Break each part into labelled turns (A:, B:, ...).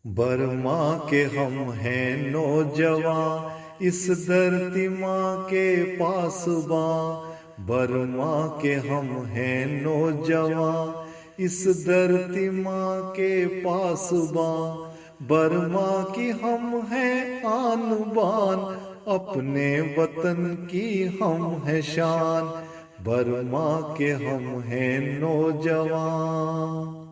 A: Burma के हम हैं नौजवान, इस धरती माँ के पासबां। बर्मा के हम हैं नौजवान, इस धरती माँ के पासबां। बर्मा की हम हैं आन बान, अपने वतन की हम हैं शान। बर्मा के हम हैं नौजवान।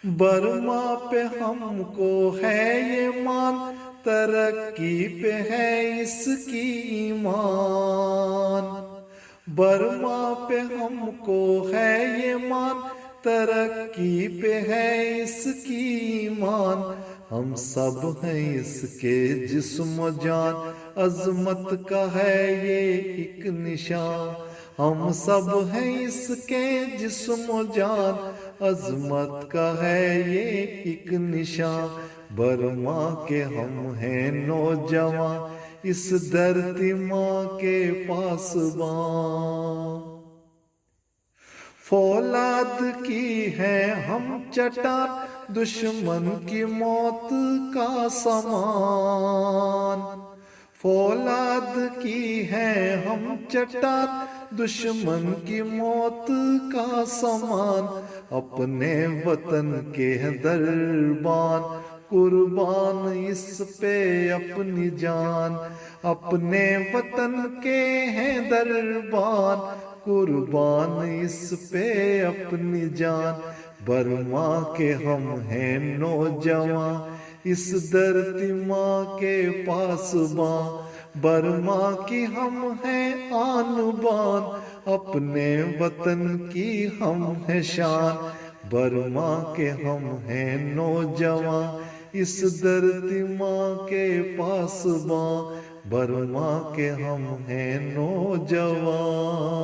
A: बर्मा पे हमको है ये मान, तरक्की पे है इसकी ईमान। बर्मा पे हमको है ये मान, तरक्की पे है इसकी ईमान। हम सब हैं इसके जिस्म जान, अजमत का है ये एक निशान। हम सब हैं इसके जिस्म जान, अजमत का है ये एक निशान। बर्मा के हम हैं नौजवान, इस धरती माँ के पासबां। फौलाद की है हम चटान, दुश्मन की मौत का समान। फौलाद की है हम चटान, दुश्मन की मौत का समान। अपने वतन के दरबान, कुर्बान इस पे अपनी जान। अपने वतन के हैं दरबान, कुर्बान इस पे अपनी जान। बर्मा के हम हैं नौजवान, इस धरती माँ के पासबां। बर्मा की हम हैं आन बान, अपने वतन की हम हैं शान। बर्मा के हम हैं नौजवान, इस धरती माँ के पासबां। बर्मा के हम हैं नौजवान।